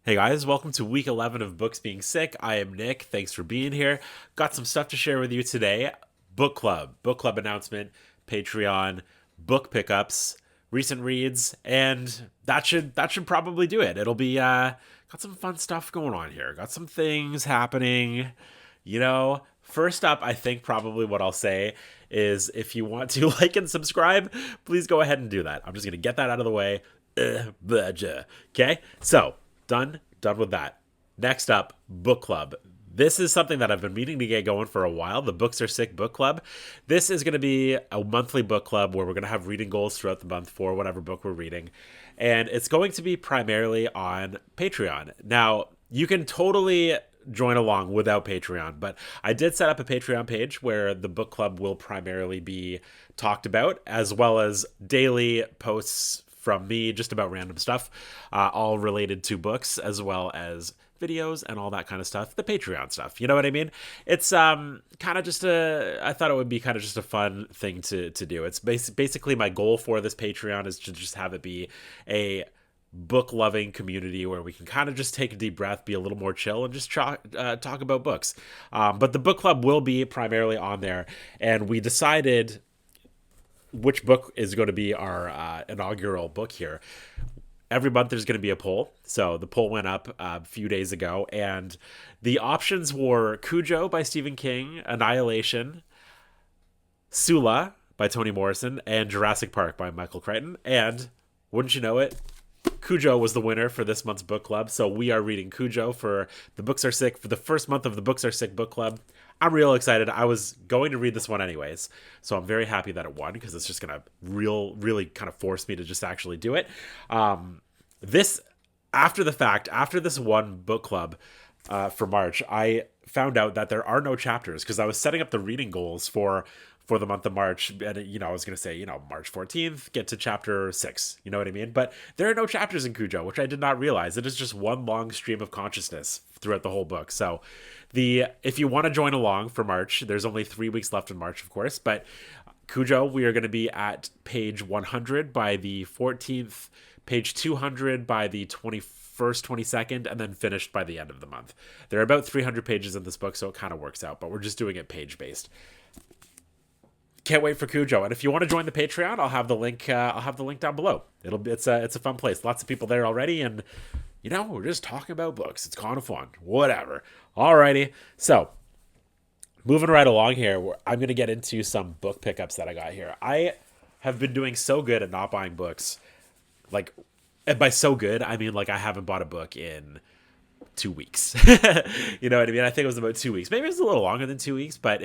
Hey guys, welcome to week 11 of Books Being Sick. I am Nick. Thanks for being here. Got some stuff to share with you today. Book club announcement, Patreon, book pickups, recent reads, and that should probably do it. It'll be got some fun stuff going on here. Got some things happening. First up, I think probably what I'll say is if you want to like and subscribe, please go ahead and do that. I'm just going to get that out of the way. Okay? So, done with that. Next up, book club. This is something that I've been meaning to get going for a while. The Books Are Sick book club. This is going to be a monthly book club where we're going to have reading goals throughout the month for whatever book we're reading. And it's going to be primarily on Patreon. Now, you can totally join along without Patreon, but I did set up a Patreon page where the book club will primarily be talked about, as well as daily posts from me just about random stuff, all related to books, as well as videos and all that kind of stuff, the Patreon stuff. You know what I mean? It's kind of just I thought it would be kind of just a fun thing to do. It's basically my goal for this Patreon is to just have it be a book loving community where we can kind of just take a deep breath, be a little more chill, and just talk about books. But the book club will be primarily on there, and we decided which book is going to be our inaugural book here. Every month there's going to be a poll. So the poll went up a few days ago, and the options were CUJO by Stephen King, Annihilation, Sula by Toni Morrison, and Jurassic Park by Michael Crichton. And wouldn't you know it, CUJO was the winner for this month's book club. So we are reading CUJO for the Books Are Sick, for the first month of the Books Are Sick book club. I'm real excited. I was going to read this one anyways, so I'm very happy that it won because it's just gonna really kind of force me to just actually do it. This after the fact, after this one book club for March, I found out that there are no chapters because I was setting up the reading goals for the month of March, and I was gonna say March 14th, get to chapter 6. You know what I mean? But there are no chapters in CUJO, which I did not realize. It is just one long stream of consciousness throughout the whole book. So if you want to join along for March, there's only 3 weeks left in March, of course, but CUJO, we are going to be at page 100 by the 14th, page 200 by the 21st, 22nd, and then finished by the end of the month. There are about 300 pages in this book, so it kind of works out, but we're just doing it page based. Can't wait for CUJO, and if you want to join the Patreon, I'll have the link. I'll have the link down below. It's a fun place. Lots of people there already, and we're just talking about books. It's kind of fun. Whatever. Alrighty. So moving right along here, I'm gonna get into some book pickups that I got here. I have been doing so good at not buying books. Like, and by so good, I mean like I haven't bought a book in 2 weeks. You know what I mean? I think it was about 2 weeks. Maybe it was a little longer than 2 weeks, but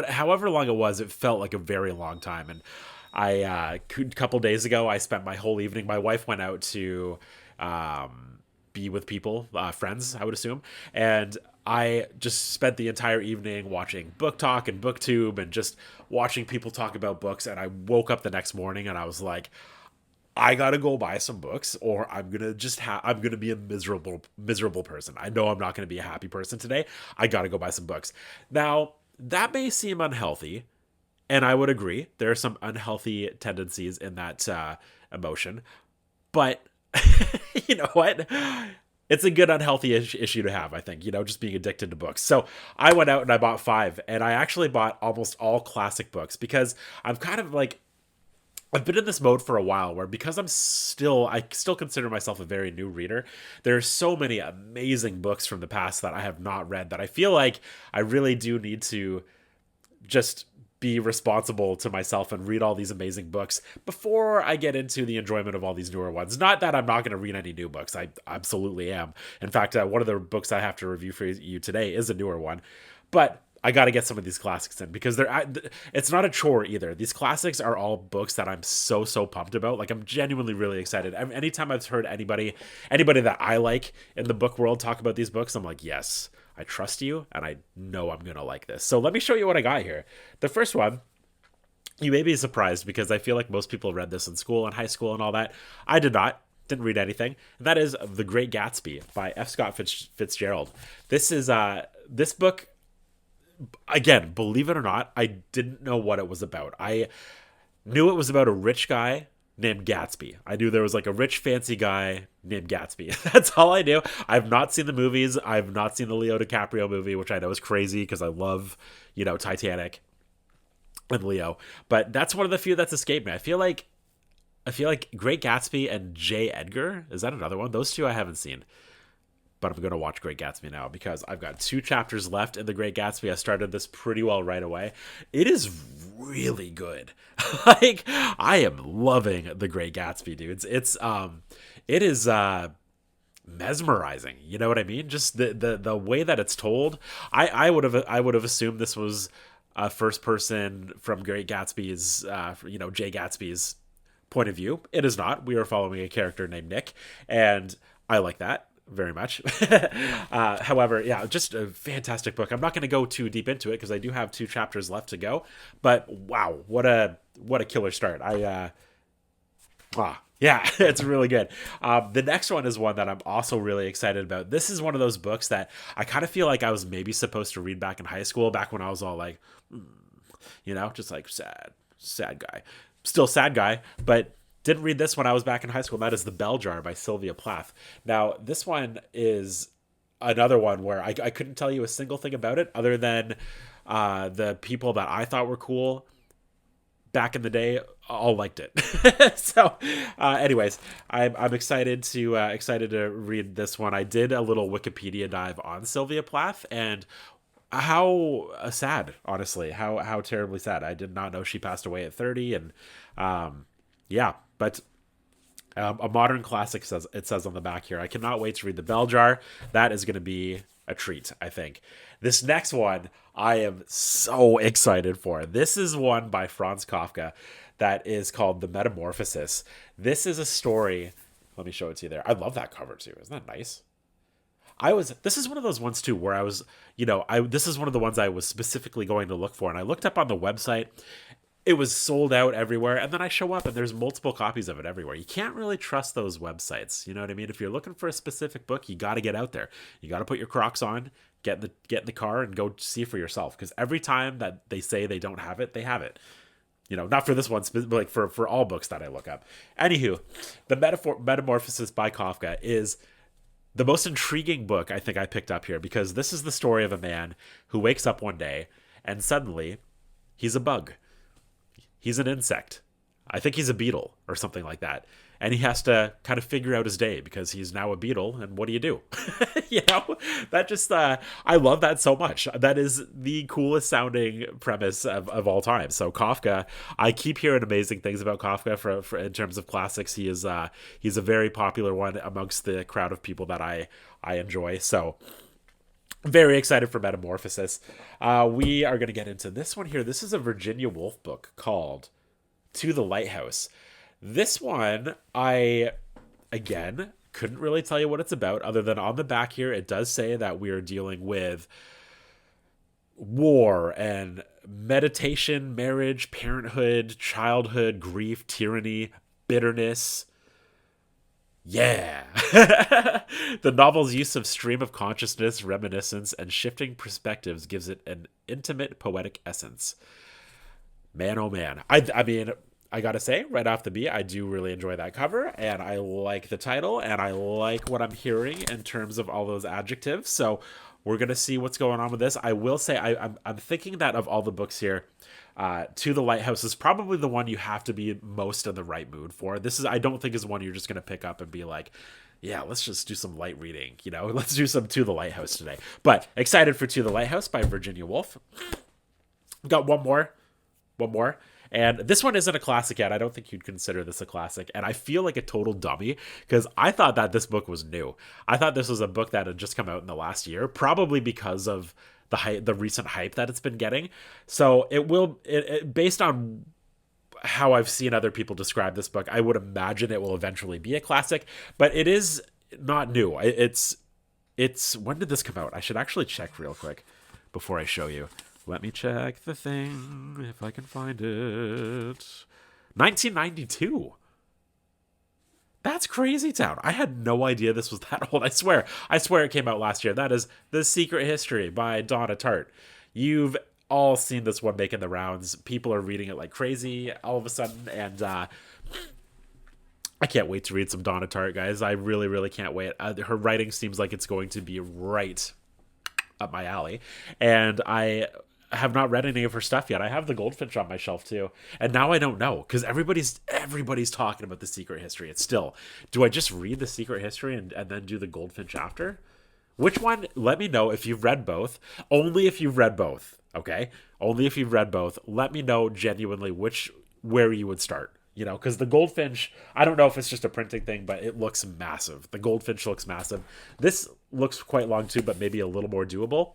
however long it was, it felt like a very long time. And a couple days ago, I spent my whole evening. My wife went out to be with people, friends, I would assume, and I just spent the entire evening watching Book Talk and BookTube and just watching people talk about books. And I woke up the next morning and I was like, I gotta go buy some books, or I'm gonna be a miserable person. I know I'm not gonna be a happy person today. I gotta go buy some books. Now, that may seem unhealthy, and I would agree. There are some unhealthy tendencies in that emotion, but you know what? It's a good unhealthy issue to have, I think, just being addicted to books. So I went out and I bought 5, and I actually bought almost all classic books because I'm kind of like, I've been in this mode for a while where because I still consider myself a very new reader. There are so many amazing books from the past that I have not read that I feel like I really do need to just be responsible to myself and read all these amazing books before I get into the enjoyment of all these newer ones. Not that I'm not going to read any new books. I absolutely am. In fact, one of the books I have to review for you today is a newer one. But I got to get some of these classics in because it's not a chore either. These classics are all books that I'm so pumped about. Like, I'm genuinely really excited. Anytime I've heard anybody that I like in the book world talk about these books, I'm like, yes, I trust you and I know I'm going to like this. So let me show you what I got here. The first one, you may be surprised because I feel like most people read this in school and high school and all that. I did not. Didn't read anything. And that is The Great Gatsby by F. Scott Fitzgerald. This book, again, believe it or not, I didn't know what it was about. I knew it was about a rich guy named Gatsby. I knew there was like a rich, fancy guy named Gatsby. That's all I knew. I've not seen the movies. I've not seen the Leo DiCaprio movie, which I know is crazy because I love, Titanic and Leo. But that's one of the few that's escaped me. I feel like Great Gatsby and J. Edgar, is that another one? Those two I haven't seen. But I'm going to watch Great Gatsby now because I've got 2 chapters left in the Great Gatsby. I started this pretty well right away. It is really good. Like, I am loving the Great Gatsby, dudes. It is mesmerizing. You know what I mean? Just the way that it's told. I would have assumed this was a first person from Great Gatsby's, Jay Gatsby's point of view. It is not. We are following a character named Nick, and I like that very much. However, yeah, just a fantastic book. I'm not going to go too deep into it because I do have 2 chapters left to go. But wow, what a killer start! Yeah, it's really good. The next one is one that I'm also really excited about. This is one of those books that I kind of feel like I was maybe supposed to read back in high school, back when I was all like, just like sad guy, still sad guy, but didn't read this when I was back in high school. That is The Bell Jar by Sylvia Plath. Now, this one is another one where I couldn't tell you a single thing about it other than the people that I thought were cool back in the day all liked it. So, anyways, I'm excited to read this one. I did a little Wikipedia dive on Sylvia Plath, and how sad, honestly, how terribly sad. I did not know she passed away at 30, and yeah, but a modern classic, says on the back here. I cannot wait to read The Bell Jar. That is going to be a treat, I think. This next one I am so excited for. This is one by Franz Kafka that is called The Metamorphosis. This is a story. Let me show it to you there. I love that cover too. Isn't that nice? This is one of those ones too where I was, this is one of the ones I was specifically going to look for, and I looked up on the website. It was sold out everywhere, and then I show up and there's multiple copies of it everywhere. You can't really trust those websites. You know what I mean? If you're looking for a specific book, you got to get out there. You got to put your Crocs on, get in the car, and go see for yourself. Because every time that they say they don't have it, they have it. Not for this one, but like for all books that I look up. Anywho, The Metamorphosis by Kafka is the most intriguing book I think I picked up here, because this is the story of a man who wakes up one day and suddenly he's a bug. He's an insect. I think he's a beetle or something like that. And he has to kind of figure out his day because he's now a beetle. And what do you do? That just, I love that so much. That is the coolest sounding premise of all time. So Kafka, I keep hearing amazing things about Kafka for in terms of classics. He's a very popular one amongst the crowd of people that I enjoy. So very excited for Metamorphosis. We are going to get into this one here. This is a Virginia Woolf book called To the Lighthouse. This one, I, again, couldn't really tell you what it's about, other than on the back here, it does say that we are dealing with war and meditation, marriage, parenthood, childhood, grief, tyranny, bitterness. Yeah. The novel's use of stream of consciousness, reminiscence, and shifting perspectives gives it an intimate, poetic essence. Man, oh man. I mean, I gotta say, right off the beat, I do really enjoy that cover, and I like the title, and I like what I'm hearing in terms of all those adjectives. So we're gonna see what's going on with this. I will say, I'm thinking that of all the books here, To the Lighthouse is probably the one you have to be most in the right mood for. I don't think is one you're just gonna pick up and be like, yeah, let's just do some light reading. Let's do some To the Lighthouse today. But excited for To the Lighthouse by Virginia Woolf. Got one more. And this one isn't a classic yet. I don't think you'd consider this a classic. And I feel like a total dummy because I thought that this book was new. I thought this was a book that had just come out in the last year, probably because of the recent hype that it's been getting. So based on how I've seen other people describe this book, I would imagine it will eventually be a classic. But it is not new. It's when did this come out? I should actually check real quick before I show you. Let me check the thing, if I can find it. 1992. That's crazy town. I had no idea this was that old. I swear it came out last year. That is The Secret History by Donna Tartt. You've all seen this one making the rounds. People are reading it like crazy all of a sudden. And I can't wait to read some Donna Tartt, guys. I really, really can't wait. Her writing seems like it's going to be right up my alley. And I have not read any of her stuff yet. I have the Goldfinch on my shelf too. And now I don't know because everybody's talking about the Secret History. It's still, do I just read the Secret History and then do the Goldfinch after? Which one? Let me know if you've read both. Only if you've read both, okay? Only if you've read both. Let me know genuinely where you would start. You know, because the Goldfinch, I don't know if it's just a printing thing, but it looks massive. The Goldfinch looks massive. This looks quite long too, but maybe a little more doable.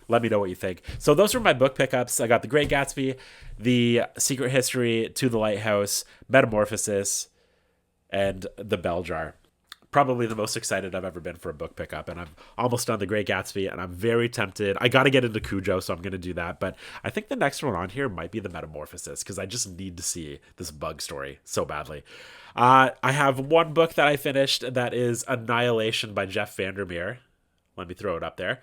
Let me know what you think. So those were my book pickups. I got The Great Gatsby, The Secret History, To the Lighthouse, Metamorphosis, and The Bell Jar. Probably the most excited I've ever been for a book pickup, and I'm almost done The Great Gatsby, and I'm very tempted. I got to get into CUJO, so I'm going to do that, but I think the next one on here might be The Metamorphosis, because I just need to see this bug story so badly. I have one book that I finished that is Annihilation by Jeff Vandermeer. Let me throw it up there.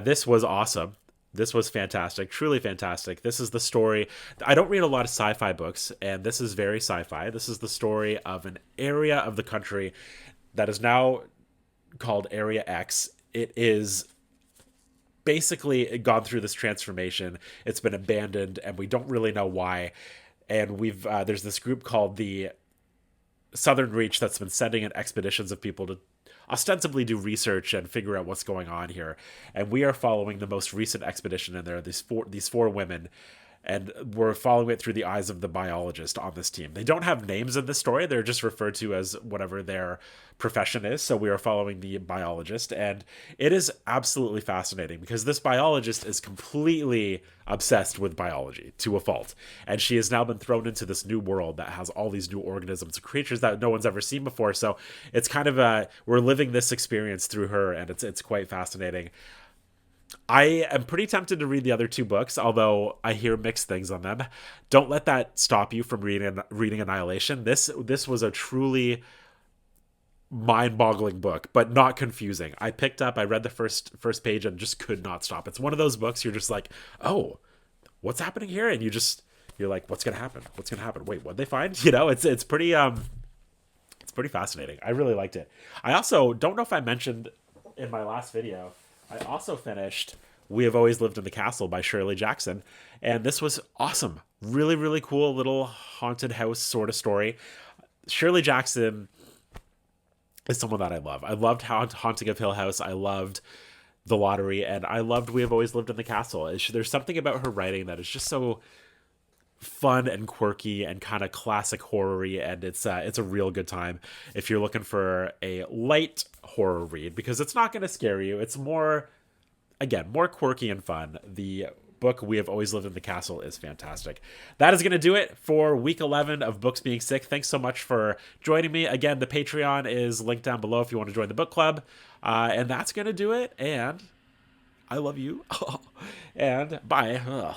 This was awesome. This was fantastic, truly fantastic. This is the story. I don't read a lot of sci-fi books, and this is very sci-fi. This is the story of an area of the country that is now called Area X. It is basically gone through this transformation. It's been abandoned, and we don't really know why. And there's this group called the Southern Reach that's been sending in expeditions of people to ostensibly do research and figure out what's going on here. And we are following the most recent expedition in there. These four women, and we're following it through the eyes of the biologist on this team. They don't have names in this story. They're just referred to as whatever their profession is. So we are following the biologist, and it is absolutely fascinating because this biologist is completely obsessed with biology to a fault. And she has now been thrown into this new world that has all these new organisms and creatures that no one's ever seen before. So it's kind of we're living this experience through her, and it's quite fascinating. I am pretty tempted to read the other two books, although I hear mixed things on them. Don't let that stop you from reading Annihilation. This was a truly mind-boggling book, but not confusing. I read the first page and just could not stop. It's one of those books you're just like, oh, what's happening here? And you're like, what's gonna happen? What's gonna happen? Wait, what'd they find? You know, it's pretty fascinating. I really liked it. I also don't know if I mentioned in my last video, I also finished We Have Always Lived in the Castle by Shirley Jackson, and this was awesome. Really, really cool little haunted house sort of story. Shirley Jackson is someone that I love. I loved Haunting of Hill House. I loved The Lottery, and I loved We Have Always Lived in the Castle. There's something about her writing that is just so fun and quirky and kind of classic horror-y, and it's a real good time if you're looking for a light horror read, because it's not going to scare you. It's more quirky and fun. The book We Have Always Lived in the Castle is fantastic. That is going to do it for week 11 of Books Being Sick. Thanks so much for joining me. Again, the Patreon is linked down below if you want to join the book club, and that's going to do it, and I love you and bye.